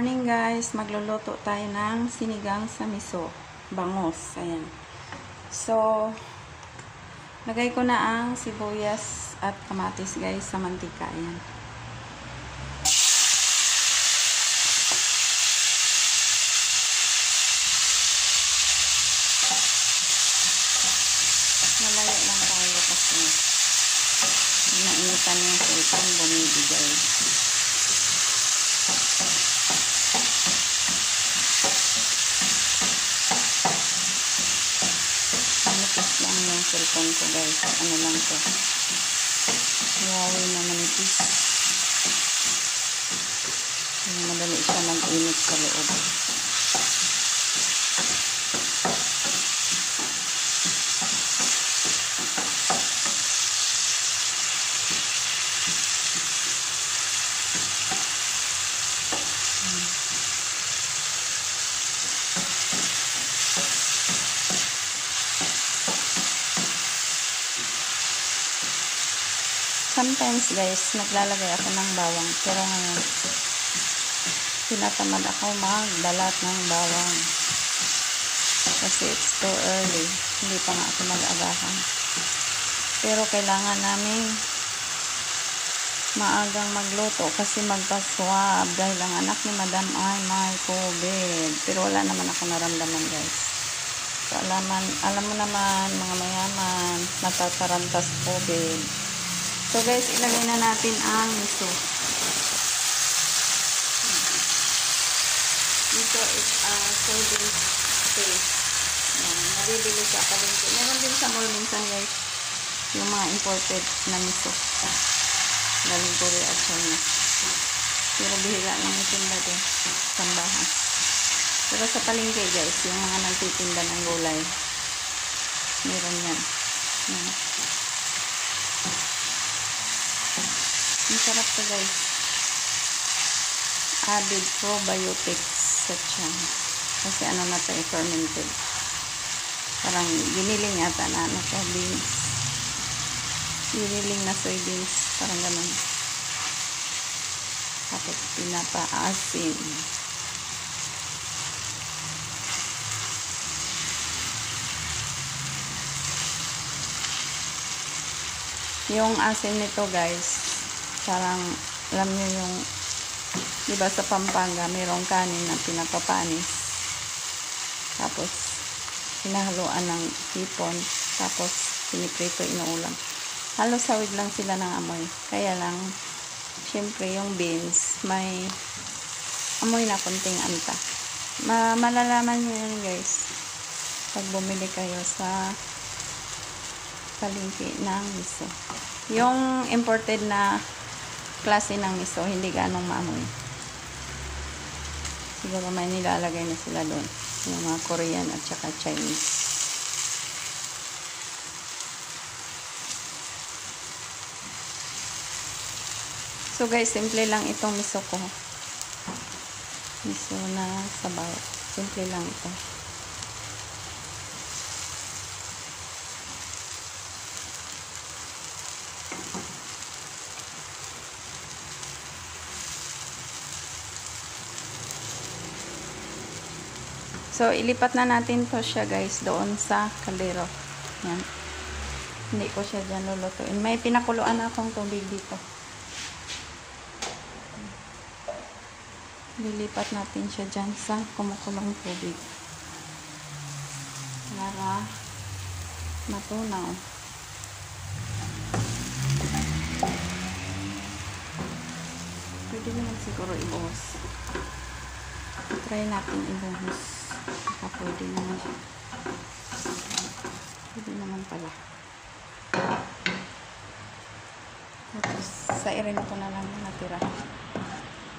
morning guys, magluluto tayo ng sinigang sa miso, bangus, ayan. So, lagay ko na ang sibuyas at kamatis guys sa mantika, ayan. Malayo lang tayo kasi nainitan yung sultan, bumibigay. Manipis lang yung cellphone ko guys. Ano lang to. Huawei na manipis. Madali siya mag-init sa loob. Sometimes guys, naglalagay ako ng bawang. Pero ngayon, tinatamad ako magbalat ng bawang. Kasi it's too early. Hindi pa nga ako mag-agahan. Pero kailangan namin maagang magluto kasi magpa-swab dahil ang anak ni Madam ay may COVID. Pero wala naman ako naramdaman guys. So alam mo naman mga mayaman, natatarantas COVID. So guys, ilagay na natin ang miso. Miso is soybean paste. Yan, nabibili sa palengke. Meron din sa mall minsan guys, yung mga imported na miso. Galing Korea at China. Pero bihira lang itinda din sa bahay. Pero sa palengke guys, yung mga nagtitinda ng gulay, meron yan. Yan. Ang sarap to guys. Added probiotics sa tiyan. Kasi ano na to, fermented. Parang giniling yata na ano to, beans. Giniling na soybeans. Parang ganun. Tapos pinapaasin. Yung asin nito guys, parang, alam nyo yung, diba sa Pampanga, mayroong kanin na pinapapanis. Tapos, hinahaluan ng hipon. Tapos, piniprito, inuulam. Halos sawid lang sila ng amoy. Kaya lang, syempre, yung beans, may amoy na konting anta. Malalaman nyo yun, guys. Pag bumili kayo sa palengke ng miso. Yung imported na klase ng miso, hindi ganong maamoy. Siguro may nilalagay na sila doon. Yung mga Korean at saka Chinese. So guys, simple lang itong miso ko. Miso na sabaw. Simple lang ito. So, ilipat na natin to siya guys doon sa kaldero. Yan. Hindi ko siya dyan lulutuin. May pinakuluan na akong tubig dito. Lilipat natin siya dyan sa kumukulong tubig. Para matunaw. Pwede naman siguro ibuhos. Try natin ibuhos. Pwede naman siya. Pwede naman pala. Tapos, sairin ko na lang yung natira.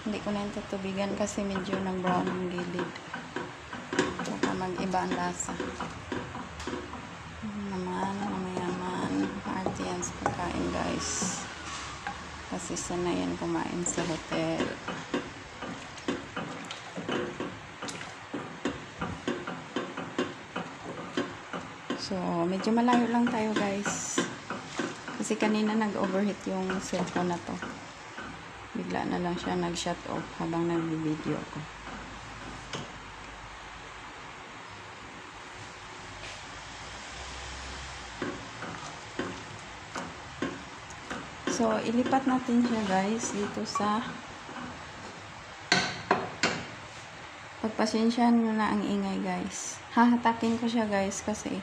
Hindi ko na yung tutubigan kasi medyo nag-brown yung gilid. Baka mag-iba ang lasa. Naman, mamayaman. Party yan sa pagkain guys. Kasi sana yan kumain sa hotel. So, medyo malayo lang tayo guys. Kasi kanina nag-overheat yung cellphone na to. Bigla na lang siya nag-shut off habang nag-video ko. So, ilipat natin siya guys dito sa pagpasensyahan nyo na ang ingay guys. Hahatakin ko siya guys kasi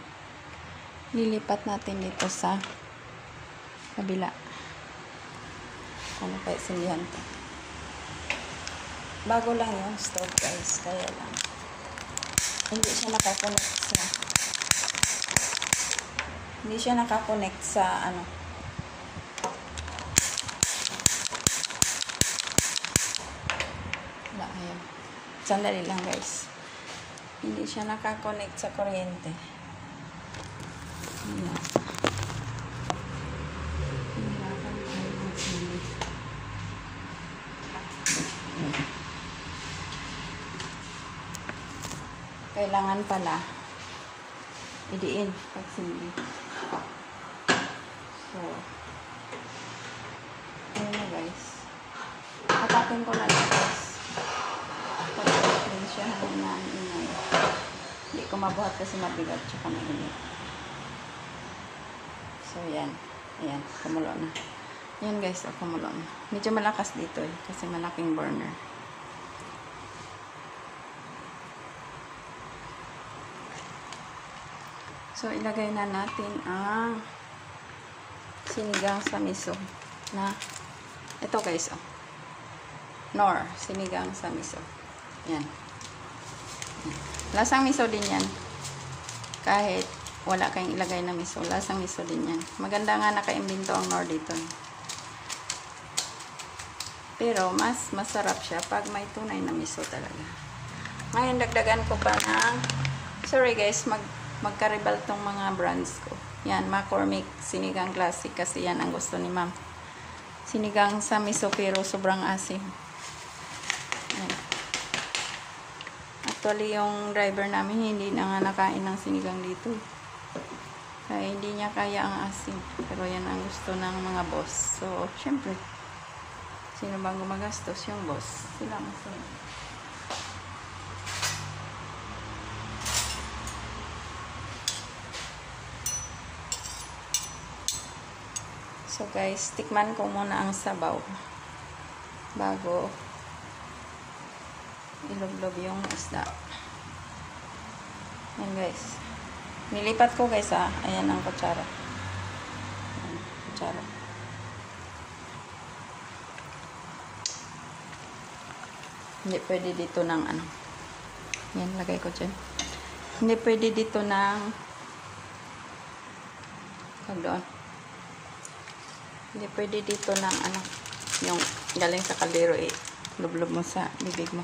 lilipat natin dito sa kabila. Ano pa isindihan to? Bago lang yung stove guys, kaya lang hindi siya nakakonect sa ano. Wala, ayan. Sandali lang guys. Hindi siya nakakonect sa kuryente. Ayan. Kailangan pala idiin pag sindi. So, ayun na guys. Hatakin ko na lang guys. Pag-influensyahan na ang ingay. Hindi ko mabuhat kasi mabigat tsaka mainit. So, yan. Ayan, kumulo na. Yan guys, kumulo na. Medyo malakas dito kasi malaking burner. So, ilagay na natin ang sinigang sa miso na ito guys, Knorr, sinigang sa miso. Yan. Lasang miso din yan. Kahit wala kayong ilagay na miso, lasang miso din yan. Maganda nga nakaimbento ang Knorr dito. Pero, mas masarap siya pag may tunay na miso talaga. Ngayon, dagdagan ko pa ng, sorry guys, magkaribal tong mga brands ko. Yan, McCormick Sinigang Classic kasi yan ang gusto ni ma'am. Sinigang sa miso pero sobrang asim. Yan. Actually, yung driver namin hindi na nga nakain ng sinigang dito. Kaya hindi niya kaya ang asim. Pero yan ang gusto ng mga boss. So, syempre, sino bang gumagastos? Yung boss. Sila masarap. So guys, tikman ko muna ang sabaw bago ilublob yung isda. Yan guys. Nilipat ko guys ayan ang kutsara. Ayan, kutsara. Hindi pwede dito ng ano. Yan, lagay ko dyan. Hindi pwede dito ng doon. Hindi pwede dito ng ano, yung galing sa kaldero lublob mo sa bibig mo.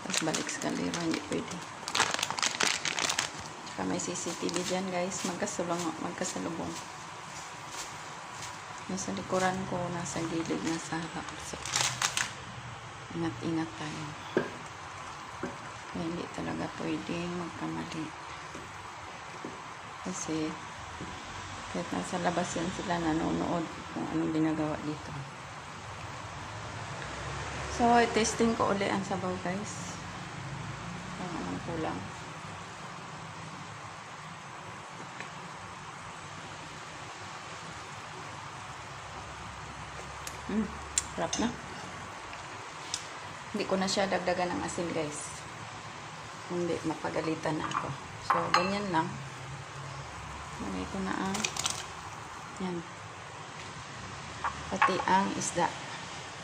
Tapos balik sa kaldero, hindi pwede. Tsaka may CCTV dyan guys, magkasalubong. Nasa likuran ko, nasa gilid, nasa harap. So, ingat-ingat tayo. Kaya hindi talaga pwedeng magkamali. Kasi kahit nasa labas yan sila nanonood kung anong ginagawa dito. So, testing ko uli ang sabaw guys. Kung anong kulang. Sarap na. Hindi ko na siya dagdagan ng asin guys. Hindi, mapagalitan na ako. So, ganyan lang. Lagay ko na ang yan. Pati ang isda.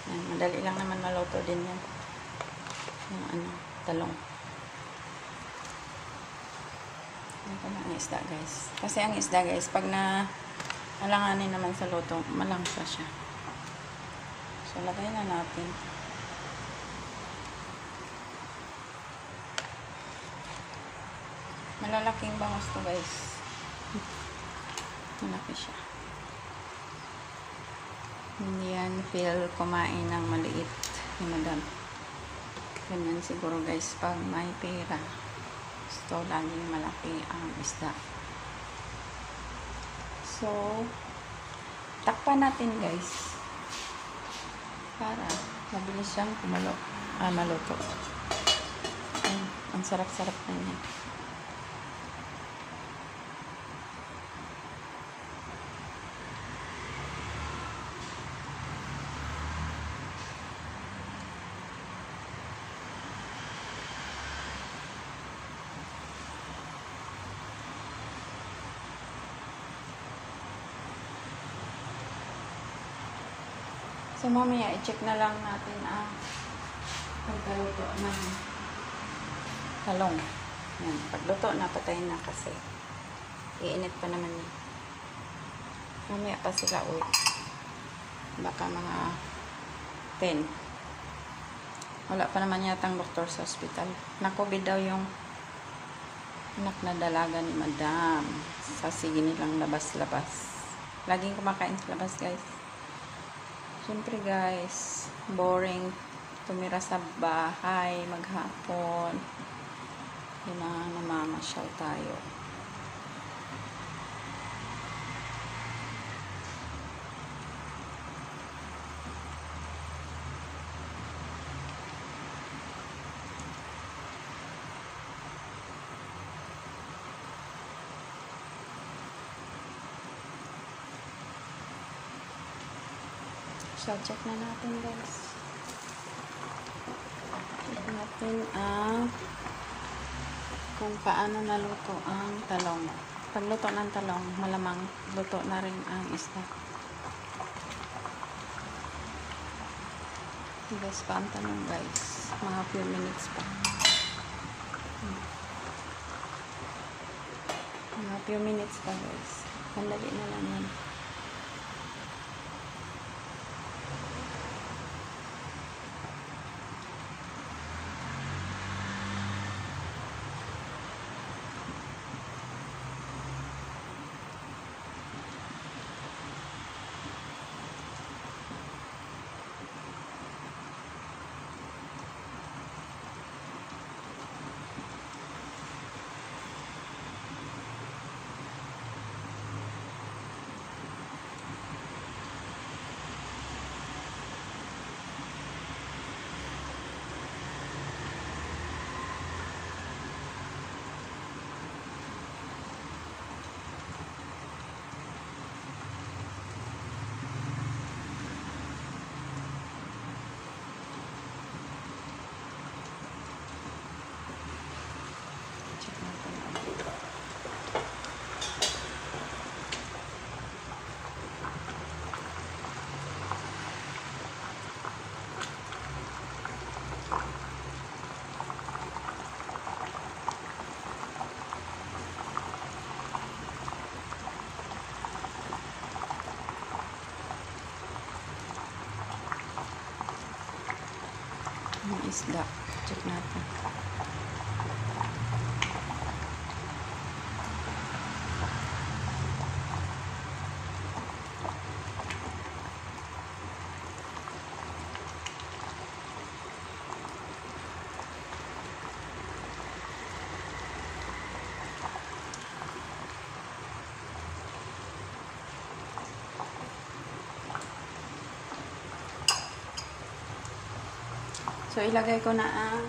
Yan, madali lang naman maluto din yan. Yung ano, talong. Lagay ko na ang isda guys. Kasi ang isda guys, pag alanganin naman sa luto, malangsa siya. So, lagay na natin. Malalaking bangus to guys. Malaki siya. Hindi yan feel kumain ng maliit ni madam. Ganyan siguro guys pag may pera. Gusto laging malaki ang isda. So, takpan natin guys. para mabilis siyang maluto. Ang sarap-sarap na niya. So, mamaya, i-check na lang natin ang pagkaluto ng talong. Yan. Pagluto na, patayin na kasi iinit pa naman yun. Mamaya pa sila uwi. Baka mga 10. Wala pa naman yatang doktor sa hospital. Na-COVID daw yung anak na dalaga ni Madam. Sa sige nilang labas-labas. Laging kumakain sa labas, guys. Siyempre guys, boring tumira sa bahay maghapon. Yun na, namamasyal tayo. So, check na natin guys. Check natin ang kung paano naluto ang talong. Pagluto ng talong, malamang luto na rin ang isda. Guys, pa ang tanong guys. Mga few minutes pa. Mga few minutes pa guys. Pandali na lang yan. Yung isda. Check natin. So, ilagay ko na ang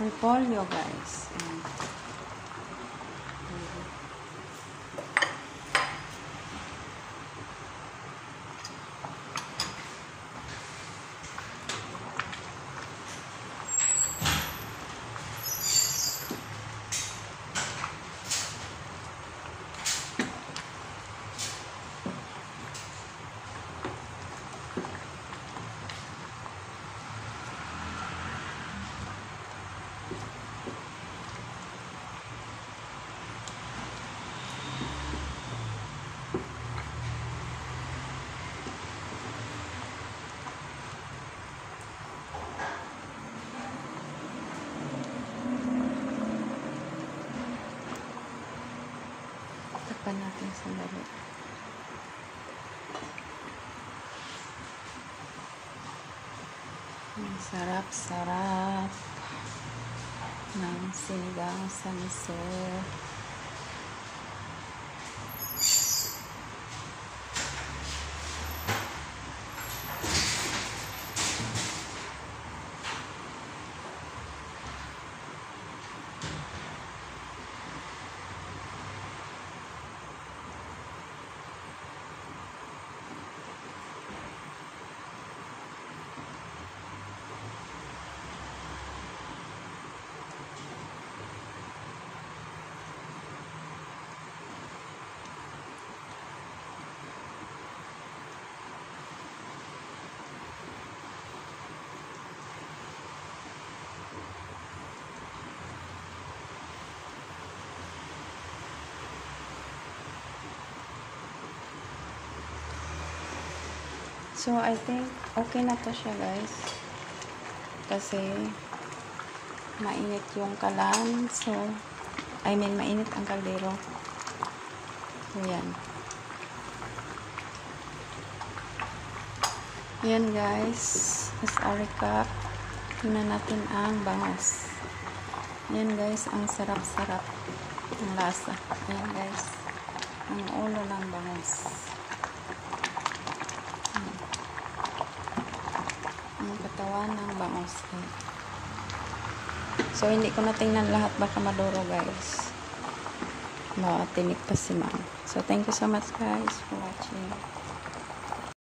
repolyo, guys. Takpan natin sandali. Ang sarap-sarap ng sinigang sa miso. So, I think okay na to siya, guys. Kasi mainit yung kalan. So, I mean, mainit ang kaldero. So, yan. Yan, guys. As a recap, tingnan natin ang bangos. Yan, guys. Ang sarap-sarap ang lasa. Yan, guys. Ang ulo ng bangos. Ang katawan ng bangos. So, hindi ko na tingnan lahat. Baka maduro, guys. Tinik pa si ma'am. So, thank you so much, guys, for watching.